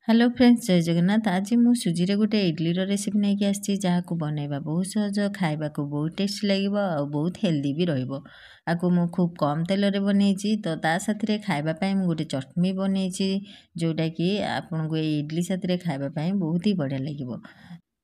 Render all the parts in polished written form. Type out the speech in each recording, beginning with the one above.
Hello friends जय जगन्नाथ। आज मु सुजी रे गोटे इडली रेसिपी नहीं कि आसी जहाँ बनैबा बहुत सहज, खाइबा को बहुत टेस्टी लगे और बहुत हेल्दी भी रहिबो। आकु मु खूब कम तेल रे बनैछि तो ता साथरे खाइबा पई मु गोटे चटनी बनैछि जोटा कि आपन को इडली साथरे खाइबा पई बहुत ही बढ़िया लागिबो।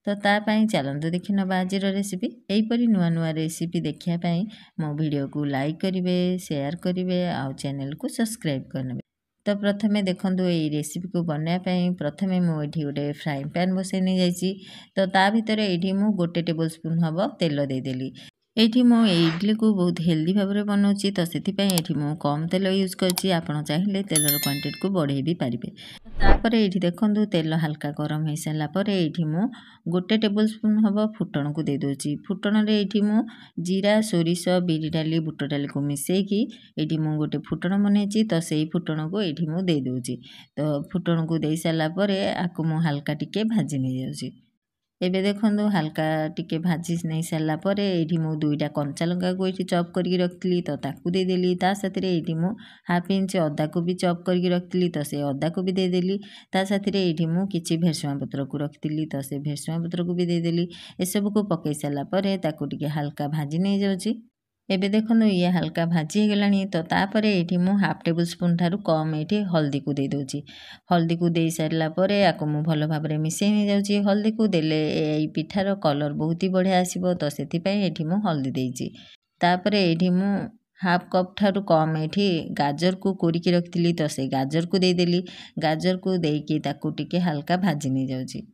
तो ता पई चलंतु देखि नबा आज रेसिपी। एई परी नुआ नुआ रेसिपी देखिया पई मो वीडियो को लाइक करिवे, शेयर करिवे आ चैनल को सब्सक्राइब करनेबे। तो प्रथमे देखंतु एई रेसिपी को बनया पई प्रथमे मु एठी गोटे फ्राइंग पैन बसै नै जाइछि। तो ता भितरे एठी मु गोटे टेबल स्पून हबो तेल दे देली। एठी मु इडली को बहुत हेल्दी भाबरे बनाउछि तो सेति पई एठी मु कम तेल यूज करछि। आपण चाहिले तेलर क्वांटिटी को बढ़ाई भी पारिबे। तापर एठी देखंतु तेल हल्का गरम हे सला परे एठी मु गोटे टेबल स्पून हबो फुटण को दे दोछि। फुटण रे एठी मु जीरा, सोरिष, बिरि डाली, बुट डाली को मिसै कि एठी मु गोटे फुटण बनेछि तो सेई फुटण को एठी मु दे दोछि। तो फुटण को देई सला परे आकु मु हल्का टिके भाजी नै जाउछि। एबे देखंतु हल्का टिके भाजी नै सला परे एठी मु दुईटा कंचा लंका को एठी चॉप करके रखली तो ताकू दे देली। ता साथरे एठी मु हाफ इंच अदा को भी चॉप करके रखली तो से अदा को भी दे देली। ता साथरे एठी मु किछि भेरसुआ पत्र को रखतिली तो से भेरसुआ पत्र को भी दे देली। ए सब को पकै सला परे ताकू टिके हल्का भाजी नै जाउछि। एबे देखंतु ये हल्का भाजी गलानी तो तापरे एठी मु हाफ टेबल स्पून थारु कम एठी हल्दी को दे दोछि। हल्दी को दे सारला परे आको मु भलो भाबरे मिसै नै जाउछि। हल्दी को देले एई पिठार कलर बहुत ही बढ़िया आसीबो तो सेति पई एठी मु हल्दी देइछि। तापरे एठी मु हाफ कप थारु कम एठी गाजर को कोरिकी रखतिली तो से गाजर को दे देली। गाजर को देइकी ताकू टिके हल्का भाजी नै जाउछि।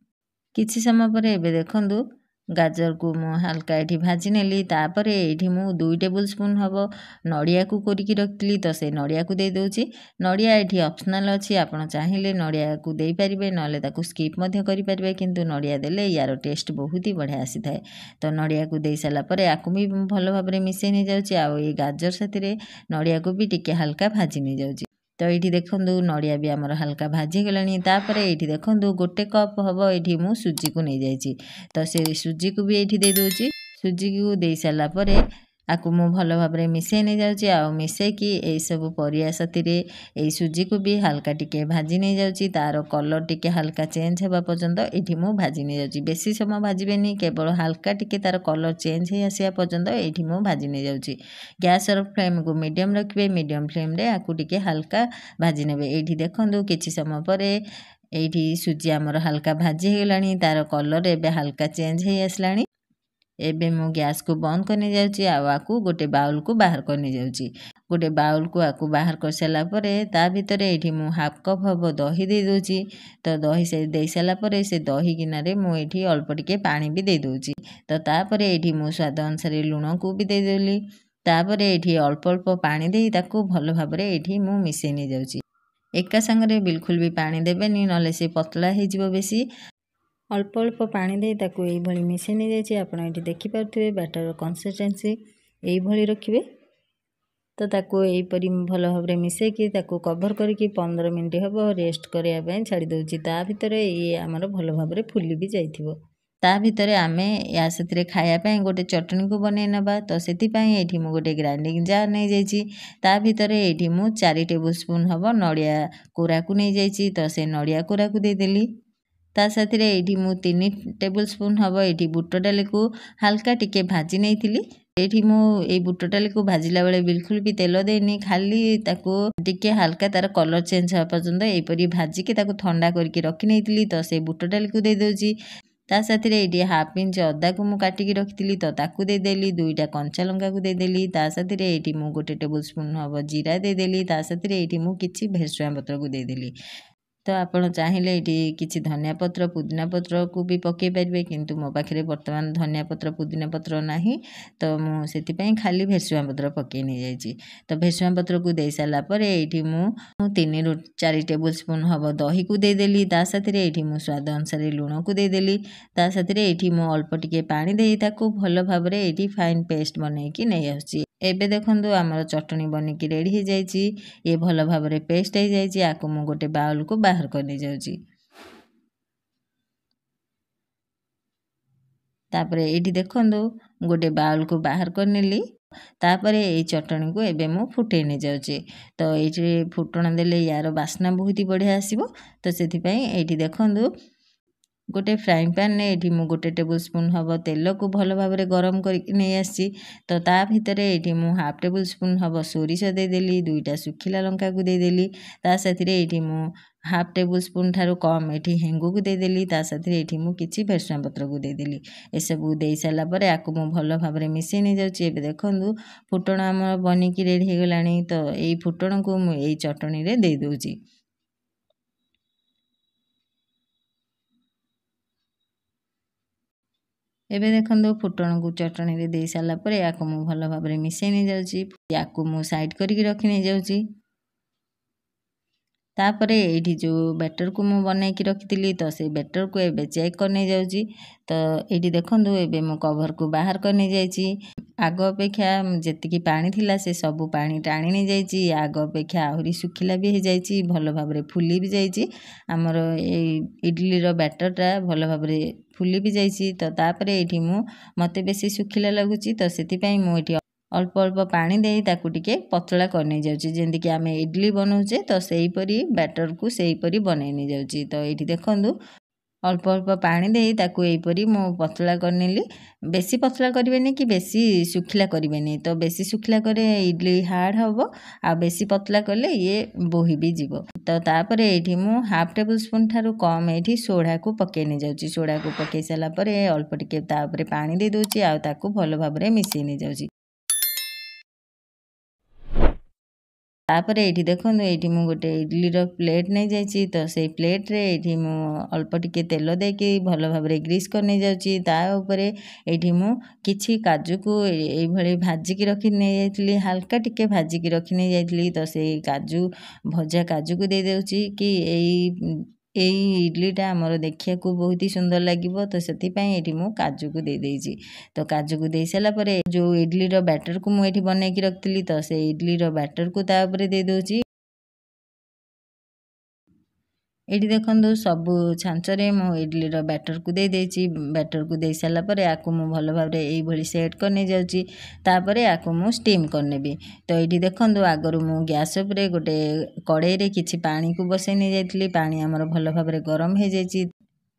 किछि समय परे एबे देखंतु गाजर को मु हल्का एठी भाजी नेली। तापरे एठी मु 2 टेबल स्पून हबो नडिया को कोरिकी रखतिली तो से नडिया को दे दोछि। नडिया एठी ऑप्शनल अछि, आपण चाहिले नडिया को देई परिबे नले ताकू स्किप मध्ये करि परिबे, किंतु नडिया देले यार टेस्ट बहुत ही बढ़िया आसी थाए। तो नडिया को देई सला परे आकु भी भलो भाबरे मिसै नै जाउछि आ ए गाजर साथिरे नडिया को भी टिके हल्का भाजी नै जाउछि। तो एठी देखंतु नडिया भी हमर हल्का भाजी गलानी। तापरे एठी देखंतु गोटे कप हबो एठी मु सुजी को नै जाइछि तो से सुजी को भी एठी दे दोछि। सुजी को देई सला परे आकु मु भलो भाबरे मिसै नै जाउछि आ मिसै कि एई सब परिया साथिरे एई सुजी को भी हल्का टिके भाजी नै जाउछि। तारो कलर टिके हल्का चेंज हेबा पर्यंत एठी मु भाजी नै जाउछि। बेसी समय भाजिबेनी, केवल हल्का टिके तारो कलर चेंज हे आसिया पर्यंत एठी मु भाजी नै जाउछि। गैस र फ्लेम को मीडियम रखिबे। मीडियम फ्लेम रे आकु टिके हल्का भाजी नेबे। एठी देखंतु किछि समय परे एठी सुजी हमर हल्का भाजी हेलानी। तारो कलर एबे हल्का चेंज हे आसलानी। एबे मु गैस को बंद करने जाउछि आ आकु गोटे बाउल को बाहर करने जाउछि। गोटे बाउल को आकु बाहर कर सला परे ता भितरे एठी मु हाफ कप हबो दही दे दोछि। तो दही से दे सला परे से दही किनारे मु एठी अल्प टिके पानी भी दे दोछि। तो तापरे एठी मु स्वाद अनुसार लूण को भी दे देली। तापरे एठी अल्प अल्प पानी देई ताकू भलो भाबरे एठी मु मिसै नै जाउछि। एका संगरे बिल्कुल भी पानी देबेनी नले से पतला हे जिवो बेसी। अल्प अल्प पानी दे ताकू एई भली मिसै नै जाइछि। आपण एठी देखि पारथुबे बैटर कंसिस्टेंसी एई भली रखिबे। तो ताकू एई परी भलो भाबरे मिसै कि ताकू कवर करके 15 मिनिट हबो रेस्ट करिया पय छाडी दोछि। ता भितरे एई हमर भलो भाबरे फुली भी जाइथिबो। ता भितरे आमे या सथिरे खाया पय गोटे चटनी को बनै नबा तो सेति पय एठी मु गोटे ग्राइंडिंग जार नै जाइछि। ता भितरे एठी मु 4 टेबल स्पून हबो नडिया कोरा को नै जाइछि तो से नडिया कोरा को दे देली। ता साथिरे एठी मु 3 टेबल स्पून हबो एठी बुट डाली को हल्का टिके भाजी नैथिली। एठी मु ए बुट डाली को भाजिला बेले बिल्कुल भी तेल देनी, खाली ताको टिके हल्का तार कलर चेंज होवा पर्यंत एई परी भाजी के ताको ठंडा करके रखि नैथिली। तो से बुट डाली को दे दोछि। ता साथिरे एठी हाफ इंच अदा को मु काटी के रखतिली तो ताकू दे देली। दुईटा कंचा लंका को दे देली। ता साथिरे एठी मु गोटे टेबल स्पून हबो जीरा दे देली। ता साथिरे एठी मु किछि भेरसुआ पत्र को दे देली। तो आपण चाहिले एठी किछि धनिया पत्र पुदीना पत्र को भी पके परिबे, किंतु मो पाखरे वर्तमान धनिया पत्र पुदीना पत्र नाही तो मु सेति पय खाली भेरसुआ पत्र पके नै जाइछि। तो भेरसुआ पत्र को दे साला परे एठी मु 3 रु 4 टेबल स्पून हबो दही को दे देली। ता साथिरे एठी मु स्वाद अनुसार लूण को दे देली। ता साथिरे एठी मु अल्प टिके पानी देई ताकू भलो भाबरे एठी फाइन पेस्ट बनै कि नै आछि। एबे देखंतु हमर चटनी बनि कि रेडी हे जाइछि। ये भलो भाबरे पेस्ट हे जाइछि। आकु मु गोटे बाउल को बाहर करने जाउछि। तापरे एठी देखंतु गोटे बाउल को बाहर करनेली। तापरे एई चटणी को एबे मु फुटै नै जाउची। तो एइठी फुटण देले यार बास्ना बहुत ही बढ़िया आसीबो। तो सेथि पई एइठी देखंदु गोटे फ्राइंग पैन ने एठी मु गोटे टेबल स्पून हब तेल को भल भाबरे गरम करके नै आसी। तो ता भितरे एठी मु हाफ टेबल स्पून हब सोरिष दे देली, 2टा सुखिला लंका को दे देली। ता साथिरे एठी मु हाफ टेबल स्पून थारु कम एठी हेंगु को दे देली। ता साथिरे एठी मु किछि भेरसुंगा पत्र को दे देली। ए सब देई साला परे आकु मु भल भाबरे मिसै नै जाउची। एबे देखंदु फुटण हमर बनी की रेडी हे गलानी। तो एई फुटण को मु एई चटणी रे दे दोउची। एबे देखंदु फुटण को चटणी रे देई साला परे आकु मु भल भाबरे मिसै नै जाउची। याकु मु साइड करिक रखि नै जाउची। तापरे एठी जो बैटर को मु बनाई की रखितिली तो से बैटर को एबे चेक करने जाउची। तो एठी देखंदु एबे मु कवर को बाहर करने जाइची। आग अपेक्षा जेतिकी पानी थिला से सब पानी टाणी नै जाइची। आग अपेक्षा आहुरी सुखिला भी हे जाइची, भल भाबरे फुली भी जाइची। हमर ए इडली रो बैटरटा भल भाबरे फुली भी जाइची। तो तापरे एठी मु मते बेसी सुखिला लागुची। तो सेति पई मु एठी अल्प अल्प पानी देई ताकू टिके पतला करने जाउची। जेंति कि आमे इडली बनाउचे तो सेही परी बैटर को सेही परी बनाई नै जाउची। तो एठी देखंदु अल्प अल्प पानी देई ताकू एही परी मु पतला करनेली। बेसी पतला करिवेनी कि बेसी सुखिला करिवेनी। तो बेसी सुखिला करे इडली हार्ड हबो आ बेसी पतला करले ये बोही भी जीवो। तो तापरे एठी मु हाफ टेबल स्पून थारु कम एठी सोडा को पकै नै जाउची। सोडा को पकै साला परे अल्प टिके तापरे पानी दे दोउची आ ताकू भल भाबरे मिसै नै जाउची। तापरे एठी देखंदु एठी मु गोटे इडली रो प्लेट नै जाइची। तो सेई प्लेट रे एठी मु अल्प टिके तेल देकी भल भाबरे ग्रीस करने जाउची। ता ऊपरे एठी मु किछि काजू को एई भली भाजी की रखि नै जाइतली, हल्का टिके भाजी की रखि नै जाइतली। तो सेई काजू भजा काजू को दे देउची कि एई इडलीटा हमर देखिया को बहुत ही सुंदर लागिबो। तो सेति पई एठी मु काजू को दे देइची। तो काजू को देई साला परे जो इडली रो बैटर को मु एठी बनाई की रखतिली तो से इडली रो बैटर को ता ऊपरे दे दोउची। एठी देखंदु सबु छांचरे मु इडली रो बैटर को दे देइची। बैटर को देई साला परे आकु मु भल भाबरे एई भली सेट करने जाउची। तापरे आकु मु स्टीम करनेबी। तो एठी देखंदु आगरु मु गैस उपरे गोटे कड़ाई रे किछि पानी को बसै नै जाइतली। पानी हमर भल भाबरे गरम हे जाइची।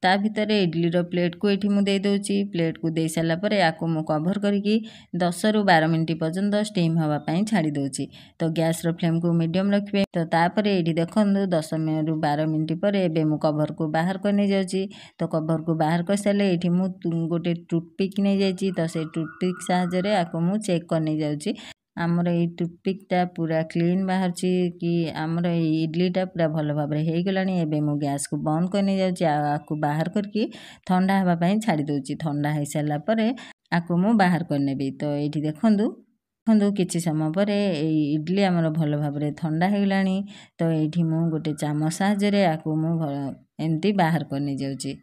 ता भितरे इडली रो प्लेट को एठी मु दे दोउची। प्लेट को देई साला परे आकु मु कवर करिकी 10 रु 12 मिनिट पर्यंत स्टीम हवा पई छाडी दोउची। तो गैस रो फ्लेम को मीडियम रखबे। तो तापरे एठी देखंदु 10 रु 12 मिनिट परे एबे मु कवर को बाहर करने जाउची। तो कवर को बाहर कर साले एठी मु गोटे टूथपिक नै जाइची। तो से टूथपिक साहाय्य रे आकु मु चेक करने जाउची। आमर ए टूथपिक टा पूरा क्लीन बाहरची कि आमर इडलीटा पूरा भल भाबरे हे गलानी। एबे मु गैस को बंद करने जाउची। आकु बाहर करके ठंडा हवा पई छाडी दोउची। ठंडा हे साला परे आकु मु बाहर करनेबी। तो एठी देखंदु किछि समय परे इडली आमर भल भाबरे ठंडा हे गलानी। तो एठी मु गोटे चामच साहाय्य रे आकु मु एमती बाहर करने जाउची।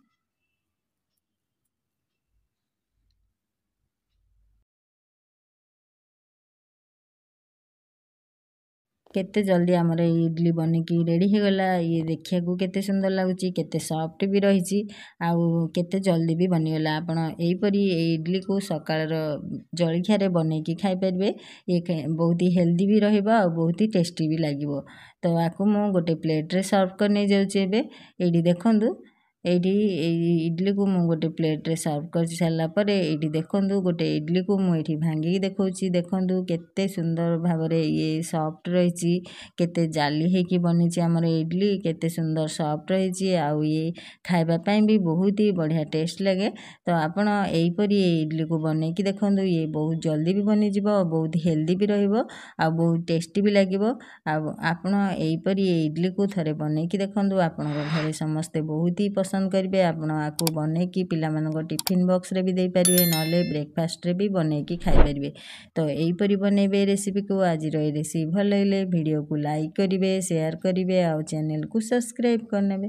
केते जल्दी आमर इडली बनिकी रेडी हे गला। ये देखिया को केते सुंदर लागुची, केते सॉफ्ट भी रहिची आउ केते जल्दी भी बनी गला। आपण एई परी इडली को सकाळ रो जळखिया रे बनेकी खाइ परबे। ये बहुत ही हेल्दी भी रहइबो आ बहुत ही टेस्टी भी लागिबो। तो आकु मु गोटे प्लेट रे सर्व करने जाउची। एबे एडी देखंदु एडी इडली को मु गोटे प्लेट रे सर्व कर साला परे एडी देखंदु गोटे इडली को मु एठी भांगी देखौची। देखंदु केते सुंदर भाबरे ये सॉफ्ट रहिची, केते जाली हे की बनिची हमर इडली, केते सुंदर सॉफ्ट रहिची आउ ये खाइबा पई भी बहुत ही बढ़िया टेस्ट लागे। तो आपण एई परी इडली को बनै की देखंदु। ये बहुत जल्दी भी बनि जिवो, बहुत हेल्दी भी रहिबो आ बहुत टेस्टी भी लागिबो। आ आपण एई परी इडली को थरे बनै की देखंदु। आपण घरे समस्त बहुत ही पसंद करिवे। आपण आकु बनै की पिला मानको टिफिन बॉक्स रे भी देई परिवे, नले ब्रेकफास्ट रे भी बनै की खाइ परिवे। तो एई परी बनेबे रेसिपी को। आज रो रेसिपी भल लागले वीडियो को लाइक करिवे, शेयर करिवे आ चैनल को सब्सक्राइब करनेबे।